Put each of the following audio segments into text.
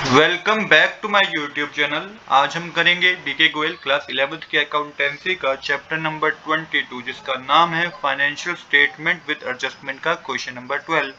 Welcome back to my YouTube channel. आज हम करेंगे डीके गोयल क्लास 11th की अकाउंटेंसी का चैप्टर नंबर 22 जिसका नाम है फाइनेंशियल स्टेटमेंट विद एडजस्टमेंट का क्वेश्चन नंबर 12।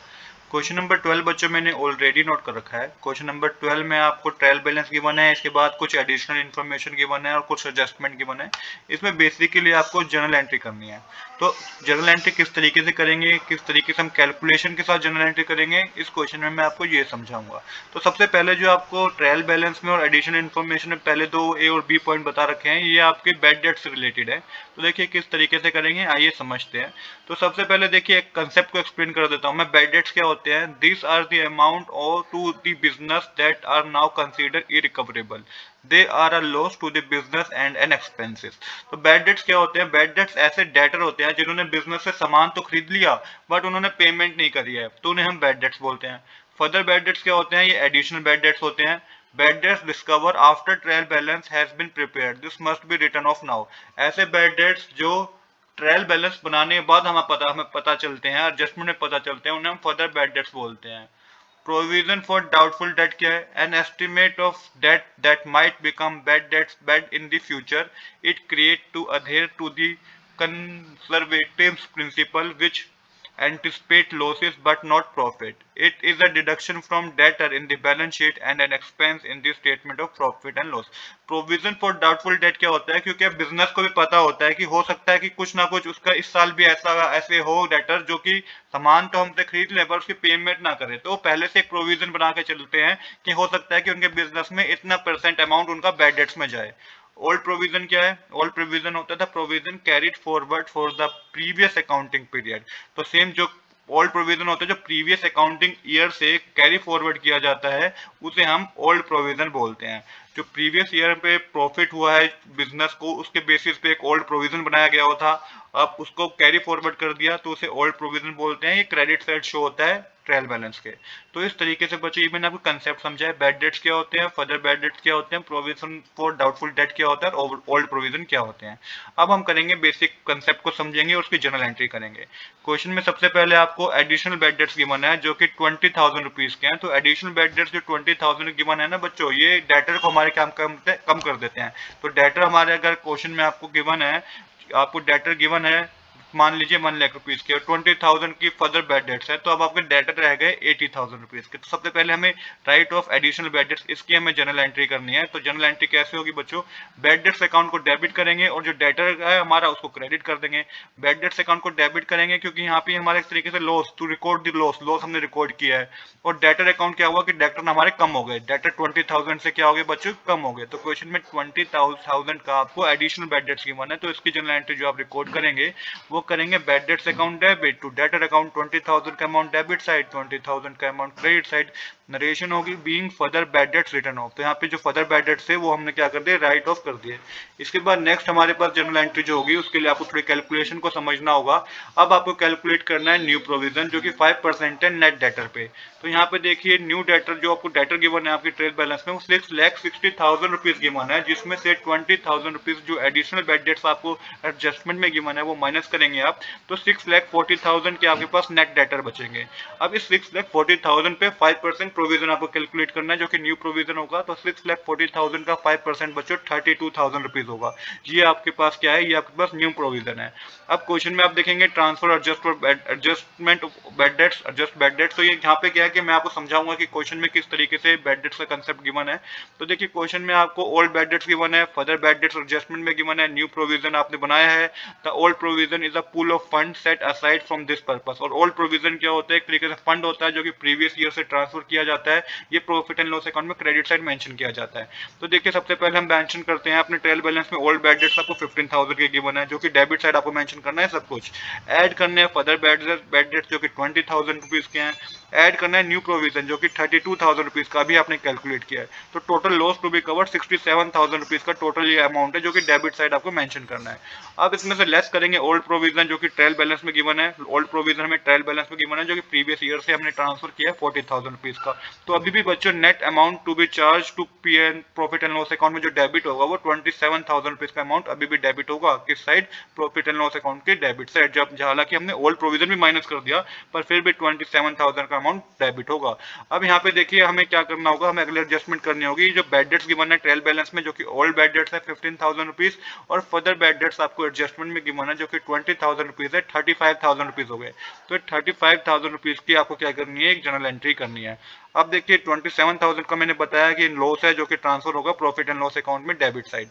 क्वेश्चन नंबर 12 बच्चों मैंने ऑलरेडी नोट कर रखा है। क्वेश्चन नंबर 12 में आपको ट्रायल बैलेंस गिवन है, इसके बाद कुछ एडिशनल इन्फॉर्मेशन गिवन है और कुछ एडजस्टमेंट गिवन है। इसमें बेसिकली आपको जर्नल एंट्री करनी है। तो जर्नल एंट्री किस तरीके से करेंगे, किस तरीके से हम कैलकुलेशन के साथ जर्नल एंट्री करेंगे, इस क्वेश्चन में मैं आपको ये समझाऊंगा। तो सबसे पहले जो आपको ट्रायल बैलेंस में और एडिशनल इन्फॉर्मेशन में पहले दो ए और बी पॉइंट बता रखे हैं, ये आपके बैड डेट से रिलेटेड है। तो देखिए किस तरीके से करेंगे, आइए समझते हैं। तो सबसे पहले देखिए एक कंसेप्ट को एक्सप्लेन कर देता हूँ मैं। बैड डेट्स क्या होते हैं? This are the amount owed to the business that are now consider irrecoverable. They are a loss to the business and an expenses. तो बैड डेट्स क्या होते हैं? बैड डेट्स ऐसे डेटर होते हैं जिन्होंने बिजनेस से सामान तो खरीद लिया बट उन्होंने पेमेंट नहीं करी है, तो उन्हें हम बैड डेट्स बोलते हैं। फर्दर बैड डेट्स क्या होते हैं? ये एडिशनल बैड डेट्स होते हैं। Bad debts discover after trial balance has been prepared, this must be written off now. ऐसे बैड डेट्स जो ट्रायल बैलेंस बनाने के बाद हमें पता चलते हैं, एडजस्टमेंट में पता चलते हैं, उन्हें हम फर्दर बैड डेट्स बोलते हैं। प्रोविजन फॉर डाउटफुल डेट क्या है? An estimate of debt that might become bad debts bad in the future. It create to adhere to the conservative principle which anticipate losses but not profit. It is a deduction from debtor in the balance sheet and an expense in the statement of profit and loss. Provision for doubtful debt क्या होता है? क्योंकि अब business को भी पता होता है कि हो सकता है कि कुछ ना कुछ उसका इस साल भी ऐसे हो डेटर जो कि सामान तो हमसे खरीद ले पर उसकी पेमेंट ना करे, तो पहले से एक प्रोविजन बना के चलते हैं कि हो सकता है कि उनके बिजनेस में इतना परसेंट अमाउंट उनका बैड डेट्स में जाए। ओल्ड प्रोविजन क्या है? ओल्ड प्रोविजन होता था provision carried forward for the previous accounting period. तो सेम जो ओल्ड प्रोविजन होता है जो प्रीवियस अकाउंटिंग ईयर से कैरी फॉरवर्ड किया जाता है, उसे हम ओल्ड प्रोविजन बोलते हैं। जो प्रीवियस ईयर पे प्रॉफिट हुआ है बिजनेस को, उसके बेसिस पे एक ओल्ड प्रोविजन बनाया गया था, अब उसको कैरी फॉरवर्ड कर दिया तो उसे ओल्ड प्रोविजन बोलते हैं। ये क्रेडिट साइड शो होता है ट्रायल बैलेंस के। तो इस तरीके से बच्चों ये मैंने आपको कंसेप्ट समझाया। बैड डेट्स क्या होते हैं, फर्दर बैड डेट्स क्या होते हैं, प्रोविजन फॉर डाउटफुल डेट क्या होता है और ओल्ड प्रोविजन क्या होते हैं। अब हम करेंगे बेसिक कंसेप्ट को समझेंगे और उसकी जर्नल एंट्री करेंगे। क्वेश्चन में सबसे पहले आपको एडिशनल बैड डेट्स गिवन है जो कि 20,000 रुपीज के हैं। तो एडिशनल बैड डेट्स जो 20,000 गिवन है ना बच्चों, ये डेटर को हमारे कम कर देते हैं। तो डेटर हमारे अगर क्वेश्चन में आपको गिवन है, आपको डेटर गिवन है मान लीजिए 1 लाख रुपीज के और 20,000 की फर्दर बैड डेट्स है, तो अब आपके डेटर रह गए 80,000 रुपीज के। तो सबसे पहले हमें right of additional bad debts, इसकी हमें जर्नल एंट्री करनी है। तो जर्नल एंट्री कैसे होगी बच्चों? बैड डेट्स अकाउंट को डेबिट करेंगे और जो डेटर है हमारा उसको क्रेडिट कर देंगे। बैड डेट्स अकाउंट को डेबिट करेंगे क्योंकि यहाँ पे हमारे एक तरीके से loss to record the loss हमने रिकॉर्ड किया है। और डेटर अकाउंट क्या हुआ कि डेटर हमारे कम हो गए, डेटर 20,000 से क्या हो गए बच्चों? कम हो गए। तो क्वेश्चन में 20,000 का आपको एडिशनल बैड डेट्स गिवन है, तो इसकी जर्नल एंट्री जो आप रिकॉर्ड करेंगे वो करेंगे bad debts account debit to debtor account 20,000 का अमाउंट डेबिट साइड, 20,000 का अमाउंट क्रेडिट साइड। नरेशन होगी being further bad debts written off. तो यहाँ पे जो फर्दर बैड डेट्स थे वो हमने क्या कर दिए? राइट ऑफ कर दिए। इसके बाद नेक्स्ट हमारे पास जर्नल एंट्री जो होगी उसके लिए आपको थोड़ी कैलकुलेशन को समझना होगा। अब आपको कैलकुलेट करना है न्यू प्रोविजन जो कि 5% है नेट डेटर पे। तो यहाँ पे देखिए न्यू डेटर जो आपको डेटर गिवन है आपकी ट्रेल बैलेंस में वो 6,60,000 रुपीज गिवन है, जिसमें से 20,000 रुपीज जो एडिशनल बैड डेट्स आपको एडजस्टमेंट में गिवन है वो माइनस करेंगे आप, तो 6,40,000 के आपके पास नेट डेटर बचेंगे। अब इस 6,40,000 पे 5% प्रोविजन आपको कैलकुलेट करना है जो कि न्यू प्रोविजन होगा। तो 6,40,000 का 5% बच्चों 32,000 रुपीज होगा। ये आपके पास क्या है? ये आपके पास न्यू प्रोविजन है। अब क्वेश्चन में आप देखेंगे transfer adjustment bad debts, adjust bad debts. तो ये यहाँ पे क्या है कि मैं आपको समझाऊंगा कि क्वेश्चन में किस तरीके से बैड डेट्स का कंसेप्ट गिवन है। तो देखिए क्वेश्चन में आपको ओल्ड बैड डेट्स गिवन है, फर्दर बैड डेट्स एडजस्टमेंट में गिवन है, न्यू प्रोविजन आपने बनाया है। The old provision is a pool of fund set aside from this purpose. और ओल्ड प्रोविजन क्या होता है? एक तरीके से फंड होता है जो कि प्रीवियस ईयर से ट्रांसफर किया जाता है। ये प्रॉफिट एंड लॉस अकाउंट में क्रेडिट साइड मेंशन किया जाता है। तो देखिए सबसे पहले हम मेंशन करते हैं अपने ट्रायल बैलेंस में ओल्ड बैड डेट्स आपको 15,000 के गिवन है जो कि डेबिट साइड आपको मेंशन करना है सब कुछ। ऐड करने हैं फर्दर बैड डेट्स जो कि 20,000 रुपीज के हैं। ऐड करना है न्यू प्रोविजन जो कि 32,000 रुपीज का भी आपने कैलकुलेट किया है। तो total loss to be covered 67,000 rupees का टोटल ये अमाउंट है जो कि डेबिट साइड आपको मेंशन करना है। अब इसमें से लेस करेंगे ओल्ड प्रोविजन जो कि ट्रायल बैलेंस में गिवन है। ओल्ड प्रोविजन हमें ट्रायल बैलेंस में गिवन है जो कि प्रीवियस ईयर से हमने ट्रांसफर किया है 40,000 रुपीज का। तो अभी भी बच्चों net amount to be charged to P and L profit and loss account में जो डेबिट होगा वो 27,000 रुपीज का अमाउंट अभी भी डेबिट होगा किस side? Profit and loss account के डेबिट साइड। जब हालांकि हमने ओल्ड प्रोविजन भी माइनस कर दिया पर फिर भी 27,000 का अमाउंट डेबिट होगा। अब यहाँ पे देखिए हमें क्या करना होगा, हमें अगले एडजस्टमेंट करनी होगी। जो बैड डेट्स गिवन है ट्रायल बैलेंस में, जो कि ओल्ड बैड डेट्स है 15,000 रुपीज, और फर्दर बैड डेट्स आपको एडजस्टमेंट में गिवन है जो कि 20,000 रुपीज है, 35,000 रुपीज हो गए। तो 35,000 रुपीज की आपको क्या करनी है, एक जर्नल एंट्री करनी है। अब देखिए 27,000 का मैंने बताया कि लॉस है जो कि ट्रांसफर होगा प्रॉफिट एंड लॉस अकाउंट में डेबिट साइड।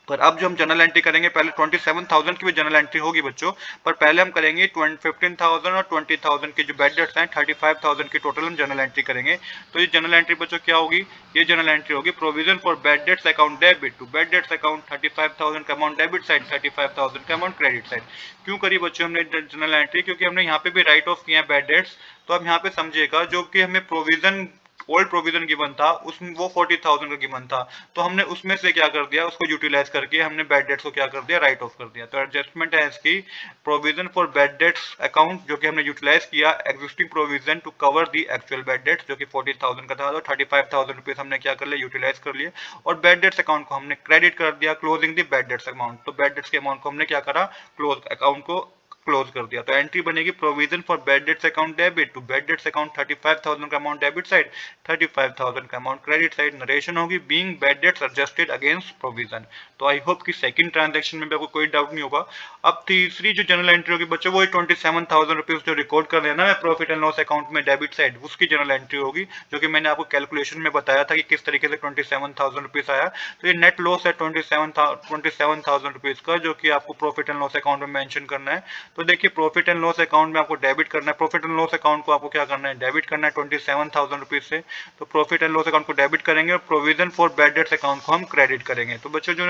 पर अब जो हम जनरल एंट्री करेंगे, पहले 27,000 की भी जनरल एंट्री होगी बच्चों, पर पहले हम करेंगे 15,000 और 20,000 के जो बैड डेट्स हैं 35,000 की टोटल हम जनरल एंट्री करेंगे। तो ये जनरल एंट्री बच्चों क्या होगी, ये जनरल एंट्री होगी provision for bad debts account debit to bad debts account 35,000 का अमाउंट डेबिट साइड, 35,000 का अमाउंट क्रेडिट साइड। क्यों करी बच्चों हमने जनरल एंट्री, क्योंकि हमने यहाँ पे भी राइट ऑफ किया है बैड डेट्स। तो अब यहाँ पे समझिएगा, जो कि हमें प्रोविजन ओल्ड प्रोविजन गिवन था उसमें वो 40,000 का गिवन था, तो हमने उसमें से क्या कर दिया, उसको यूटिलाइज करके हमने बैड डेट्स को क्या कर दिया, राइट ऑफ कर दिया। तो एडजस्टमेंट है इसकी provision for bad debts account, जो कि हमने यूटिलाइज किया existing provision to cover the actual bad debts, जो कि 40,000 का था, तो 35,000 रुपीज हमने क्या कर लिया, यूटिलाइज कर लिए, और बैड डेट्स अकाउंट को हमने क्रेडिट कर दिया क्लोजिंग दी बैड डेट्स अमाउंट। तो बैड डेट्स के अमाउंट को हमने क्या करा, क्लोज अकाउंट को क्लोज कर दिया। तो एंट्री बनेगी provision for bad debts account debit to bad debts account 35,000 का अमाउंट डेबिट साइड, 35,000 का अमाउंट क्रेडिट साइड। नरेशन होगी being bad debts adjusted against provision. तो आई होप कि सेकंड ट्रांजैक्शन में भी आपको कोई डाउट नहीं होगा। अब तीसरी जो जनरल एंट्री होगी बच्चों, वो 27,000 रुपीज जो रिकॉर्ड कर लेना है प्रॉफिट एंड लॉस अकाउंट में डेबिट साइड, उसकी जनरल एंट्री होगी, जो कि मैंने आपको कैलकुलेशन में बताया था कि किस तरीके से 27,000 रुपीज आया। तो ये नेट लॉस है 27,000 रुपीज का, जो कि आपको प्रॉफिट एंड लॉस अकाउंट में मेंशन करना है। तो देखिए प्रॉफिट एंड लॉस अकाउंट में आपको डेबिट करना है, प्रॉफिट एंड लॉस अकाउंट को आपको क्या करना है, डेबिट करना है 27,000 रुपीज से। तो प्रॉफिट एंड लॉस अकाउंट को डेबिट करेंगे और provision for bad debts account को हम क्रेडिट करेंगे। तो बच्चों जो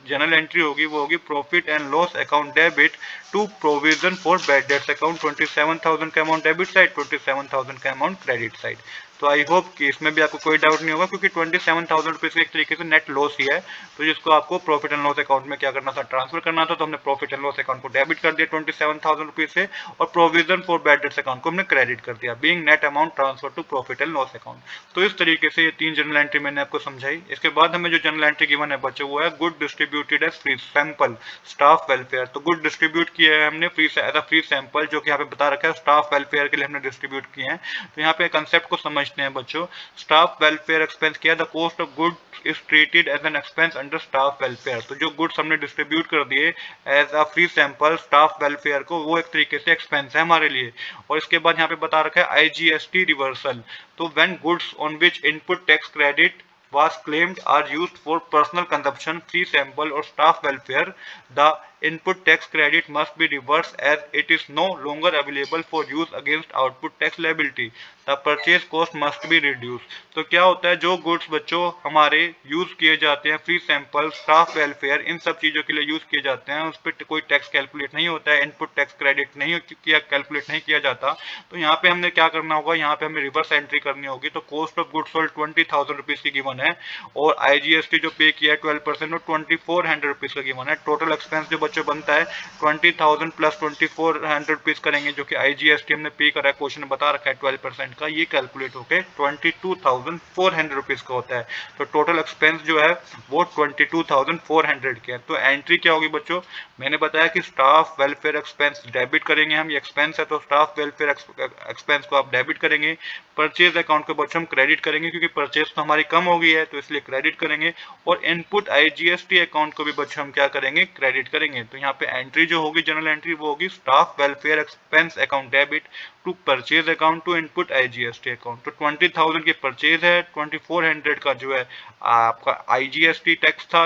जनरल एंट्री होगी वो होगी profit and loss account debit to provision for bad debts account, 27,000 का अमाउंट डेबिट साइड, 27,000 का अमाउंट क्रेडिट साइड। तो आई होप कि इसमें भी आपको कोई डाउट नहीं होगा, क्योंकि 27,000 रुपीज एक तरीके से नेट लॉस ही है, तो जिसको आपको प्रॉफिट एंड लॉस अकाउंट में क्या करना था, ट्रांसफर करना था। तो हमने प्रॉफिट एंड लॉस अकाउंट को डेबिट कर दिया 27,000 रुपीज से, और provision for bad debts account को हमने क्रेडिट कर दिया being net amount transfer to profit and loss account. तो इस तरीके से ये तीन जनरल एंट्री मैंने आपको समझाई। इसके बाद हमें जो जनरल एंट्री गिवन है बच्चों, वो है good distributed as free sample staff welfare. तो गुड डिस्ट्रीब्यूट किया है हमने free as a free sample, जो कि यहाँ पे बता रखा है स्टाफ वेलफेयर के लिए हमने डिस्ट्रीब्यूट किए हैं। तो यहाँ पे कंसेप्ट को समझते हैं बच्चों। स्टाफ वेलफेयर एक्सपेंस किया, the cost of good is treated as an expense under staff welfare. तो जो गुड्स हमने डिस्ट्रीब्यूट कर दिए as a free sample staff welfare को, वो एक तरीके से एक्सपेंस है हमारे लिए। और इसके बाद यहाँ पे बता रखा है आईजीएसटी रिवर्सल। तो when goods on which input tax credit was claimed are used for personal consumption, free sample or staff welfare, the input tax credit must be reversed as it is no longer available for use against output tax liability. The purchase cost must be reduced. तो क्या होता है, जो goods बच्चों हमारे use किए जाते हैं, फ्री सैंपल, स्टाफ वेलफेयर, इन सब चीजों के लिए यूज किए जाते हैं, उस पर कोई टैक्स कैलकुलेट नहीं होता है, इनपुट टैक्स क्रेडिट नहीं किया कैलकुलेट नहीं किया जाता। तो यहाँ पे हमने क्या करना होगा, यहाँ पे हमें रिवर्स एंट्री करनी होगी। तो cost of goods sold 20,000 rupees की गिवन है, और आईजीएसटी जो पे किया है 12% और 2,400 रुपीज का गिवन है। टोटल एक्सपेंस जो बच्चों बनता है 20,000 प्लस 2,400 रुपीज करेंगे, जो कि आईजीएसटी हमने पे करा है, क्वेश्चन में बता रखा है 12% का, ये कैलकुलेट होकर 22,400 रुपीज का होता है। तो टोटल एक्सपेंस जो है वो 22,400 के है। तो एंट्री क्या होगी बच्चों, मैंने बताया कि स्टाफ वेलफेयर एक्सपेंस डेबिट करेंगे हम, ये एक्सपेंस है तो स्टाफ वेलफेयर एक्सपेंस को आप डेबिट करेंगे। परचेज अकाउंट को बच्चों हम क्रेडिट करेंगे, क्योंकि परचेज तो हमारी कम हो गई है तो इसलिए क्रेडिट करेंगे। और इनपुट आईजीएसटी अकाउंट को भी बच्चों हम क्या करेंगे, क्रेडिट करेंगे। तो यहाँ पे एंट्री जो होगी जनरल एंट्री वो होगी staff welfare expense account debit to purchase account to input IGST account. तो 20,000 की परचेज है, 2,400 का जो है आपका आईजीएसटी टैक्स था,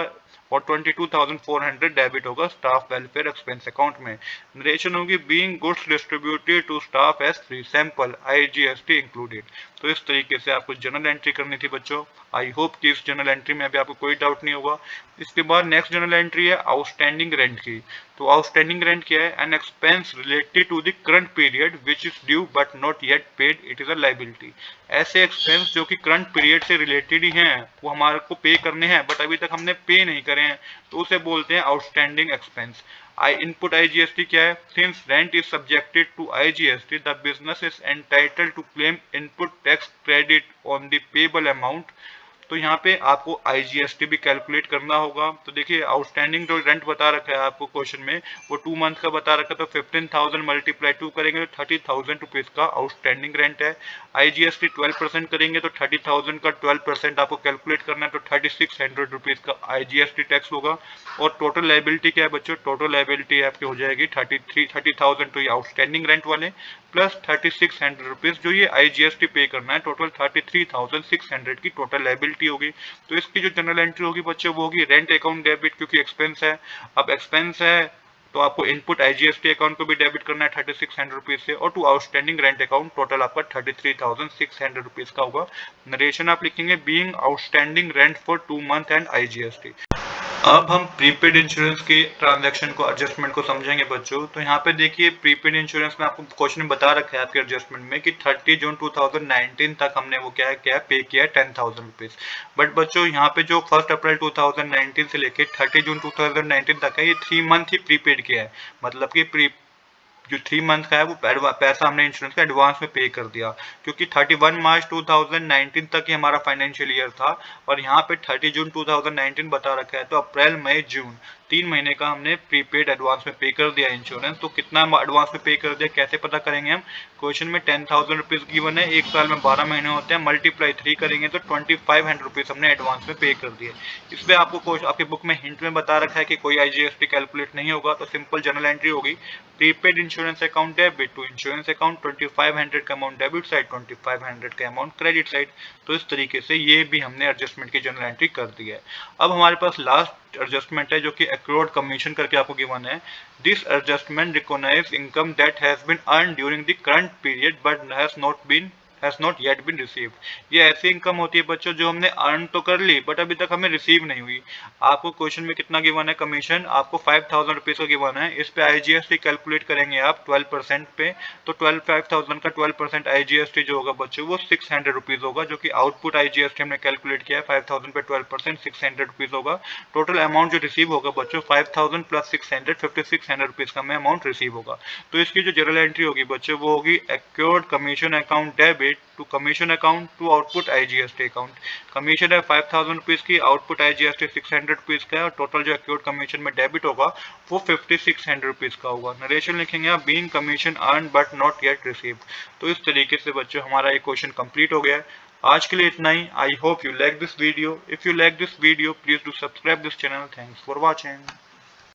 और 22,400 डेबिट होगा स्टाफ वेलफेयर एक्सपेंस अकाउंट में। नरेशन होगी being goods distributed to staff as free sample IGST included. तो इस तरीके से आपको जनरल एंट्री करनी थी बच्चों। आई होप कि इस जनरल एंट्री में अभी आपको कोई डाउट नहीं होगा। इसके बाद नेक्स्ट जनरल एंट्री है आउटस्टैंडिंग रेंट की। तो आउटस्टैंडिंग रेंट क्या है, an expense related to the current period which is due but not yet paid, it is a liability. ऐसे एक्सपेंस जो कि करंट पीरियड से रिलेटेड ही हैं, वो हमारे को पे करने हैं बट अभी तक हमने पे नहीं करे हैं, तो उसे बोलते हैं आउटस्टैंडिंग एक्सपेंस। इनपुट आईजीएसटी क्या है, since rent is subjected to IGST the business is entitled to claim input tax credit on the payable amount तो यहाँ पे आपको IGST भी कैलकुलेट करना होगा। तो देखिए आउटस्टैंडिंग जो रेंट बता रखा है आपको क्वेश्चन में वो 2 मंथ का बता रखा है, तो 15,000 मल्टीप्लाई 2 करेंगे तो 30,000 रुपीज का आउटस्टैंडिंग रेंट है। IGST 12% करेंगे तो 30,000 का 12% आपको कैलकुलेट करना है, तो 3600 रुपीज का IGST टैक्स होगा। और टोटल लाइबिलिटी क्या है बच्चों, टोटल लाइबिलिटी आपकी हो जाएगी 30,000 तो ये आउटस्टैंडिंग रेंट वाले प्लस 3600 रुपीज जो ये IGST पे करना है, टोटल 33,600 की टोटल लाइबिलिटी होगी। तो इसकी जो जनरल एंट्री होगी बच्चों वो होगी रेंट अकाउंट डेबिट, क्योंकि एक्सपेंस है। अब एक्सपेंस है तो आपको इनपुट IGST अकाउंट को भी डेबिट करना है 3600 रुपीज से, और to outstanding rent account total आपका 33,600 रुपीज का होगा। नरेशन आप लिखेंगे being outstanding rent for 2 month and IGST। अब हम प्रीपेड इंश्योरेंस के ट्रांजैक्शन को एडजस्टमेंट को समझेंगे बच्चों। तो यहाँ पे देखिए प्रीपेड इंश्योरेंस में आपको क्वेश्चन में बता रखा है आपके एडजस्टमेंट में कि 30 जून 2019 तक हमने वो क्या है पे किया है 10,000 रुपीज। बट बच्चों यहाँ पे जो 1 अप्रैल 2019 से लेके 30 जून 2019 तक है ये 3 मंथ ही प्रीपेड किया है। मतलब कि जो 3 मंथ का है वो पैसा हमने इंश्योरेंस का एडवांस में पे कर दिया, क्योंकि 31 मार्च 2019 तक ही हमारा फाइनेंशियल ईयर था और यहाँ पे 30 जून 2019 बता रखा है। तो अप्रैल मई जून 3 महीने का हमने प्रीपेड एडवांस में पे कर दिया इंश्योरेंस। तो कितना एडवांस में पे कर दिया कैसे पता करेंगे हम, क्वेश्चन में 10,000 रुपीज गिवन है, एक साल में 12 महीने होते हैं, मल्टीप्लाई 3 करेंगे तो 2500 रुपीज हमने एडवांस में पे कर दिए। इसमें आपको आपके बुक में हिंट में बता रखा है कि कोई IGST कैलकुलेट नहीं होगा, तो सिंपल जनरल एंट्री होगी prepaid insurance account debit to insurance account 2500 का अमाउंट डेबिट साइड, 2500 का अमाउंट क्रेडिट साइड। तो इस तरीके से ये भी हमने एडजस्टमेंट की जनरल एंट्री कर दी है। अब हमारे पास लास्ट एडजस्टमेंट है जो कि एक्रूड कमीशन करके आपको गिवन है। This adjustment recognise income that has been earn during the current period but has not yet been received. ये ऐसी इनकम होती है बच्चों जो हमने अर्न तो कर ली बट अभी तक हमें रिसीव नहीं हुई। आपको क्वेश्चन में कितना गिवन है कमीशन, आपको 5,000 रुपीज का गिवन है। इस पे IGST कैलकुलेट करेंगे आप 12% पे, तो 5,000 का 12% IGST जो होगा बच्चों वो 600 रुपीज होगा, जो कि आउटपुट IGST हमने कैलकुलेट किया है 5,000 पे 12% 600 रुपीज होगा। टोटल अमाउंट जो रिसीव होगा बच्चों 5,000 प्लस 600 5600 रुपीज का हमें अमाउंट रिसीव होगा। तो इसकी जो जनरल एंट्री होगी बच्चों वो होगी accrued commission account debit to commission account to output IGST account. Commission है 5,000 रुपीज की, आउटपुट IGST 600 रुपीज का है, और टोटल जो एक्योर्ड कमीशन में डेबिट होगा वो 5600 रुपीज का होगा। नरेशन लिखेंगे आप being commission earn but not yet received. तो इस तरीके से बच्चों हमारा ये क्वेश्चन कंप्लीट हो गया है। आज के लिए इतना ही। I hope you like this video. If you like this video please do subscribe this channel. Thanks for watching.